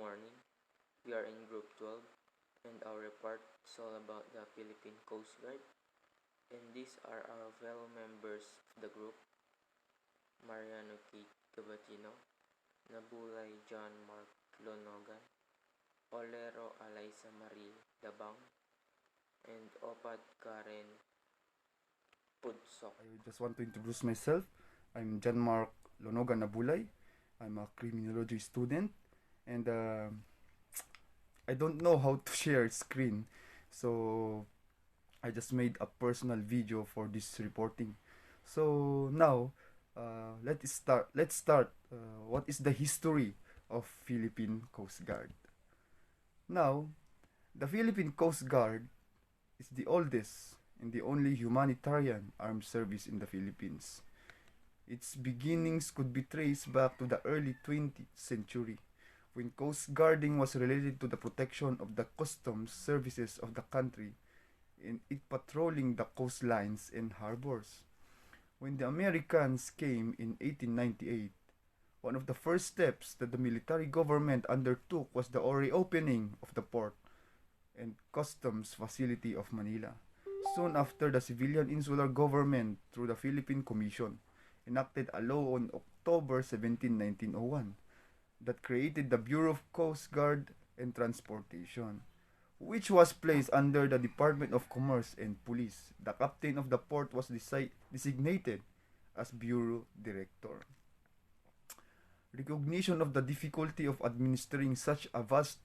morning. We are in Group 12, and our report is all about the Philippine Coast Guard. And these are our fellow members of the group: Mariano Kate Gabatino, Nabulay John Mark Lonogan, Olero Alaysa Marie Dabang, and Opad Karen Pudsok. I just want to introduce myself. I'm John Mark Lonogan Nabulay. I'm a criminology student, and I don't know how to share screen, so I just made a personal video for this reporting. So now, let's start. What is the history of Philippine Coast Guard? Now, the Philippine Coast Guard is the oldest and the only humanitarian armed service in the Philippines. Its beginnings could be traced back to the early 20th century, when coast guarding was related to the protection of the customs services of the country and it patrolling the coastlines and harbors. When the Americans came in 1898, one of the first steps that the military government undertook was the reopening of the port and customs facility of Manila. Soon after, the civilian insular government, through the Philippine Commission, enacted a law on October 17, 1901 that created the Bureau of Coast Guard and Transportation, which was placed under the Department of Commerce and Police. The captain of the port was designated as Bureau Director. Recognition of the difficulty of administering such a vast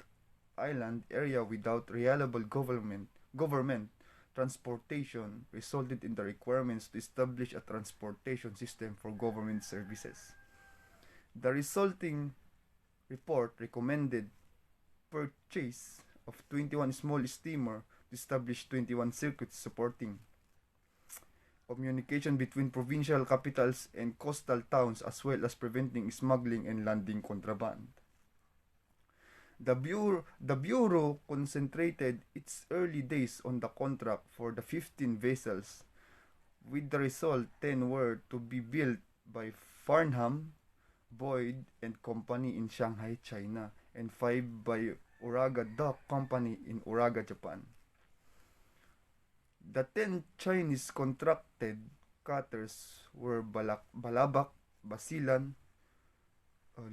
island area without reliable government transportation resulted in the requirements to establish a transportation system for government services. The resulting report recommended purchase of 21 small steamers to establish 21 circuits supporting communication between provincial capitals and coastal towns, as well as preventing smuggling and landing contraband. The Bureau concentrated its early days on the contract for the 15 vessels, with the result 10 were to be built by Farnham, Boyd and Company in Shanghai, China, and 5 by Uraga Dock Company in Uraga, Japan. The 10 Chinese contracted cutters were Balabac, Basilan,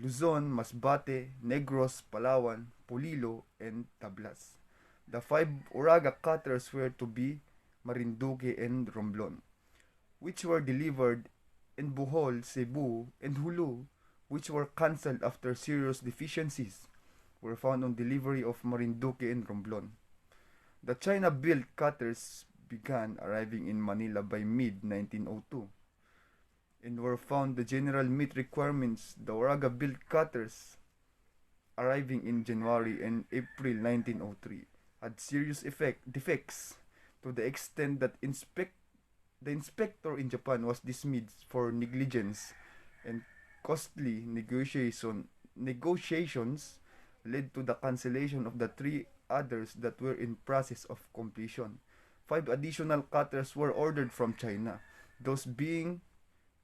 Luzon, Masbate, Negros, Palawan, Polillo, and Tablas. The 5 Uraga cutters were to be Marinduque and Romblon, which were delivered in Bohol, Cebu, and Hulu, which were cancelled after serious deficiencies were found on delivery of Marinduque and Romblon. The China-built cutters began arriving in Manila by mid-1902 and were found the general meet requirements. The Uraga-built cutters arriving in January and April 1903 had serious defects to the extent that the inspector in Japan was dismissed for negligence, and costly negotiations led to the cancellation of the 3 others that were in process of completion. 5 additional cutters were ordered from China, those being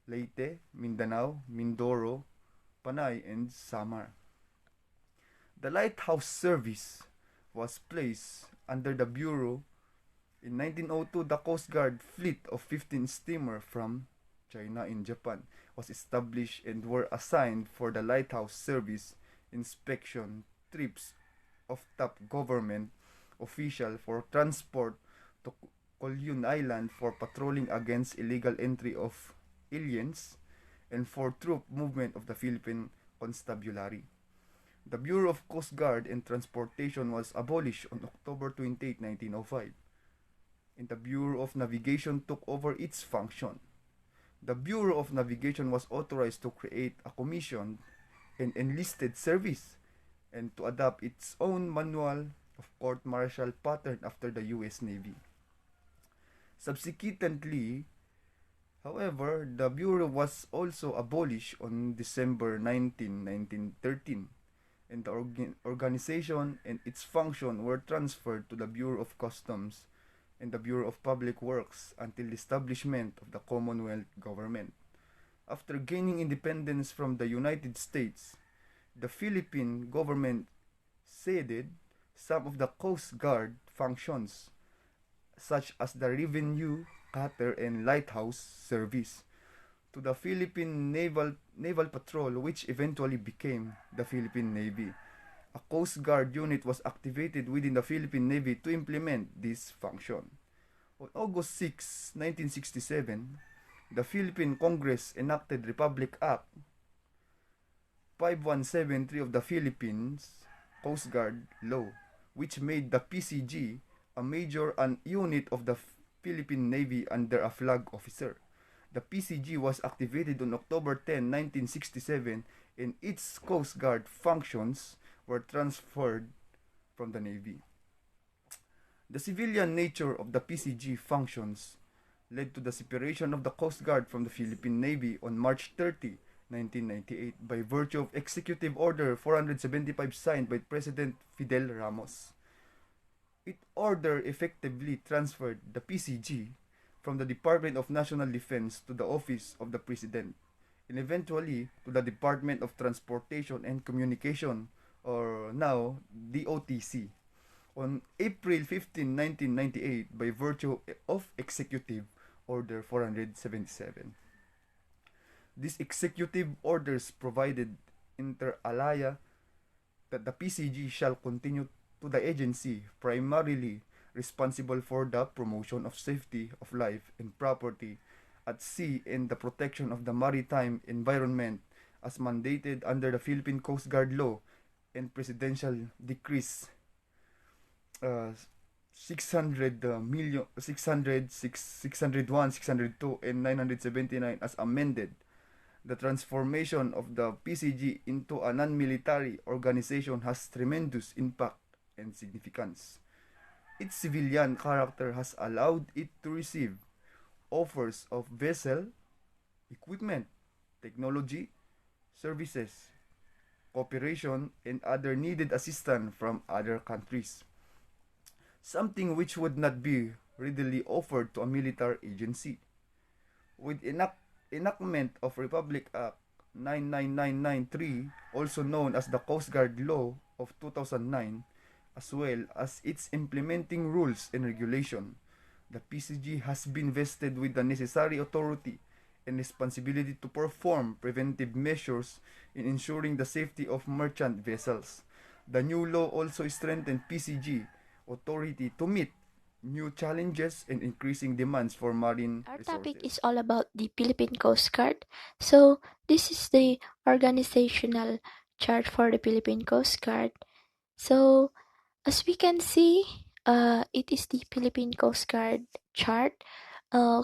Leyte, Mindanao, Mindoro, Panay, and Samar. The lighthouse service was placed under the Bureau. In 1902, the Coast Guard fleet of 15 steamers from China and Japan was established and were assigned for the lighthouse service inspection trips of top government official for transport to Colun Island for patrolling against illegal entry of aliens and for troop movement of the Philippine Constabulary. The Bureau of Coast Guard and Transportation was abolished on October 28, 1905, and the Bureau of Navigation took over its function. The Bureau of Navigation was authorized to create a commission and enlisted service and to adopt its own manual of court-martial pattern after the U.S. Navy. Subsequently, however, the Bureau was also abolished on December 19, 1913, and the organization and its function were transferred to the Bureau of Customs and the Bureau of Public Works until the establishment of the Commonwealth government. After gaining independence from the United States, the Philippine government ceded some of the Coast Guard functions, such as the revenue, cutter, and lighthouse service, to the Philippine Naval Patrol, which eventually became the Philippine Navy. A Coast Guard unit was activated within the Philippine Navy to implement this function. On August 6, 1967, the Philippine Congress enacted Republic Act 5173 of the Philippines Coast Guard Law, which made the PCG a major unit of the Philippine Navy under a flag officer. The PCG was activated on October 10, 1967, and its Coast Guard functions were transferred from the Navy. The civilian nature of the PCG functions led to the separation of the Coast Guard from the Philippine Navy on March 30, 1998 by virtue of Executive Order 475 signed by President Fidel Ramos. It order effectively transferred the PCG from the Department of National Defense to the Office of the President and eventually to the Department of Transportation and Communication, or now DOTC, on April 15, 1998 by virtue of Executive Order 477. These executive orders provided inter alia that the PCG shall continue to the agency primarily responsible for the promotion of safety of life and property at sea and the protection of the maritime environment as mandated under the Philippine Coast Guard Law and Presidential Decrees 600 million 601, 602, and 979 as amended. The transformation of the PCG into a non-military organization has tremendous impact and significance. Its civilian character has allowed it to receive offers of vessel, equipment, technology, services, cooperation, and other needed assistance from other countries, something which would not be readily offered to a military agency. With enactment of Republic Act 99993, also known as the Coast Guard Law of 2009, as well as its implementing rules and regulation, the PCG has been vested with the necessary authority and responsibility to perform preventive measures in ensuring the safety of merchant vessels. The new law also strengthened PCG authority to meet new challenges and increasing demands for marine Our resources. topic is all about the Philippine Coast Guard. So, this is the organizational chart for the Philippine Coast Guard. So, as we can see, it is the Philippine Coast Guard chart.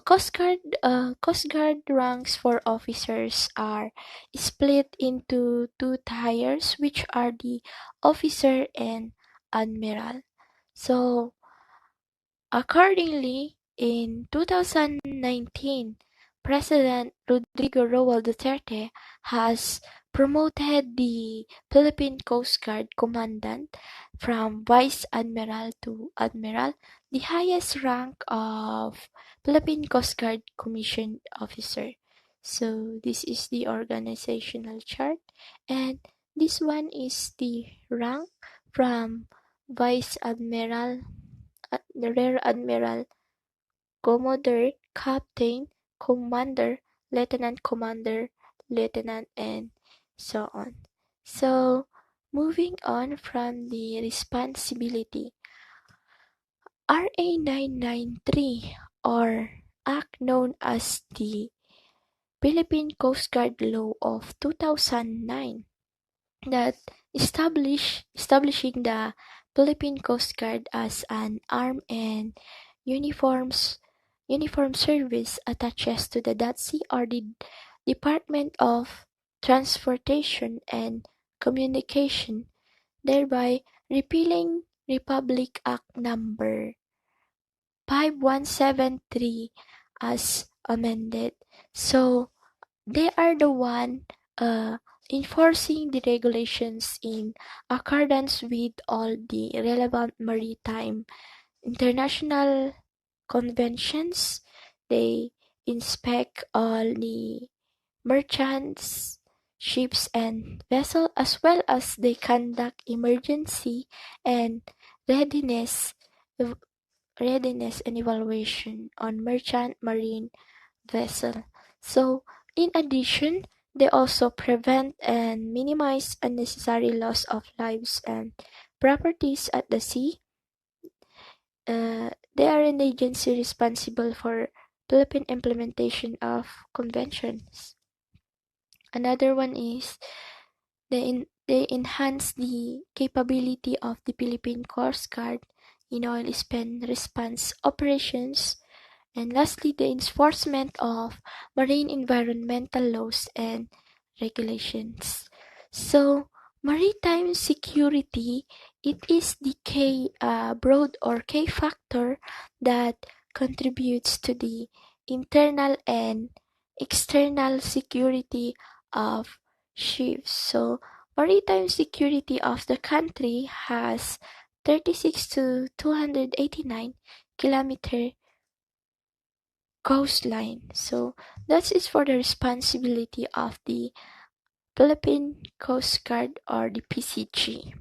Coast Guard ranks for officers are split into two tiers, which are the officer and admiral. So, accordingly, in 2019, President Rodrigo Roa Duterte has promoted the Philippine Coast Guard Commandant from Vice Admiral to Admiral, the highest rank of Philippine Coast Guard Commissioned Officer. So this is the organizational chart, and this one is the rank from Vice Admiral, Rear Admiral, Commodore, Captain, Commander, Lieutenant Commander, Lieutenant, and so on. So, moving on from the responsibility, RA 993, or Act known as the Philippine Coast Guard Law of 2009, that establishing the Philippine Coast Guard as an armed and uniforms uniform service attaches to the DOTC, or the Department of Transportation and Communication, thereby repealing Republic Act number 5173 as amended. So they are the one enforcing the regulations in accordance with all the relevant maritime international conventions. They inspect all the merchants ships and vessels, as well as they conduct emergency and readiness readiness and evaluation on merchant marine vessel. So, in addition, they also prevent and minimize unnecessary loss of lives and properties at the sea. They are an agency responsible for Philippine implementation of conventions. Another one is they enhance the capability of the Philippine Coast Guard in oil spill response operations. And lastly, the enforcement of marine environmental laws and regulations. So, maritime security, it is the broad or K factor that contributes to the internal and external security of ships. So, maritime security of the country has 36 to 289 kilometer coastline. So that is for the responsibility of the Philippine Coast Guard or the PCG.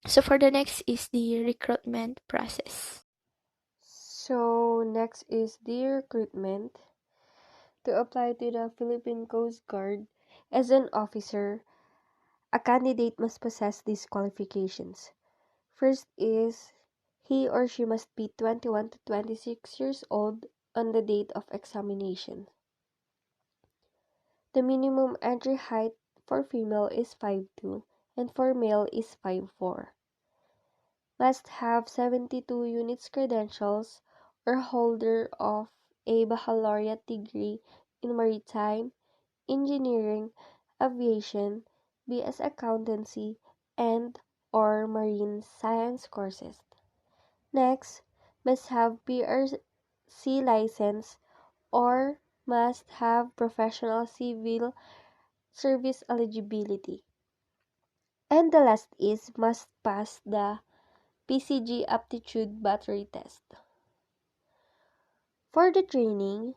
So for the next is the recruitment process. So next is the recruitment. To apply to the Philippine Coast Guard as an officer, a candidate must possess these qualifications. First is he or she must be 21 to 26 years old on the date of examination. The minimum entry height for female is 5'2" and for male is 5'4". Must have 72 units credentials or holder of a baccalaureate degree in maritime, engineering, aviation, BS accountancy, and or marine science courses. Next, must have PRC license or must have professional civil service eligibility. And the last is must pass the PCG aptitude battery test. For the training,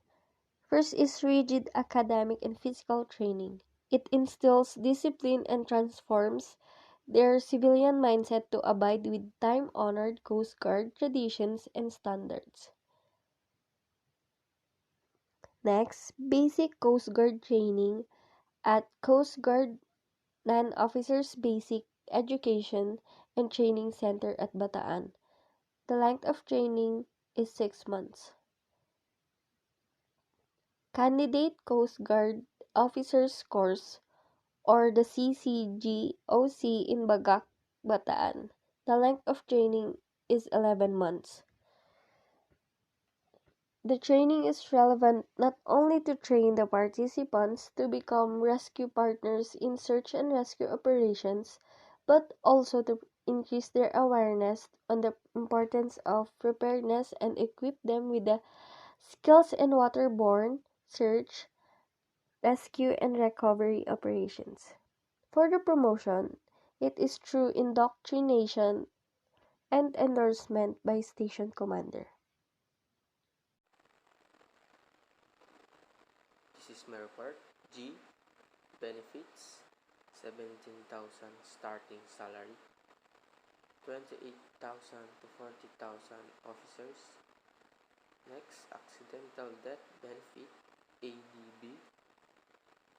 first is rigid academic and physical training. It instills discipline and transforms their civilian mindset to abide with time-honored Coast Guard traditions and standards. Next, basic Coast Guard training at Coast Guard Land Officers Basic Education and Training Center at Bataan. The length of training is 6 months. Candidate Coast Guard Officers Course or the CCGOC in Bagak, Bataan. The length of training is 11 months. The training is relevant not only to train the participants to become rescue partners in search and rescue operations, but also to increase their awareness on the importance of preparedness and equip them with the skills in waterborne search, rescue, and recovery operations. For the promotion, it is through indoctrination and endorsement by station commander. This is my report. G. Benefits 17,000 starting salary, 28,000 to 40,000 officers. Next, accidental death benefit ADB.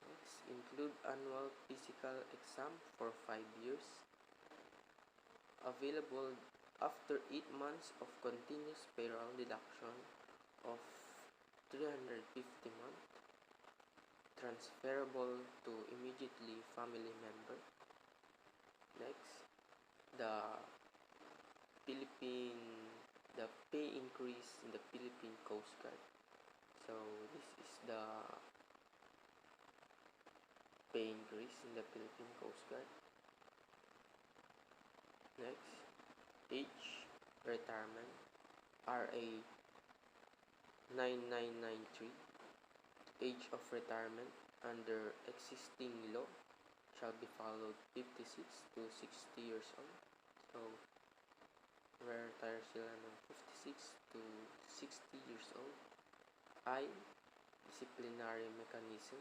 Next, include annual physical exam for 5 years. Available after 8 months of continuous payroll deduction of 350 month. Transferable to immediately family member. Next, the the pay increase in the Philippine Coast Guard. So this is the pay increase in the Philippine Coast Guard. Next, age retirement RA 9993. Age of retirement under existing law shall be followed 56 to 60 years old. So retire sila ng 56 to 60 years old. I. Disciplinary mechanism.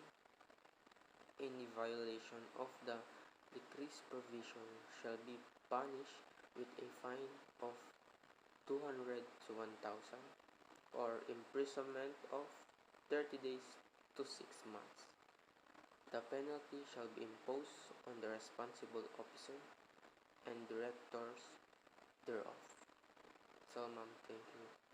Any violation of the decreased provision shall be punished with a fine of 200 to 1,000 or imprisonment of 30 days to 6 months. The penalty shall be imposed on the responsible officer and directors thereof. So, ma'am, thank you.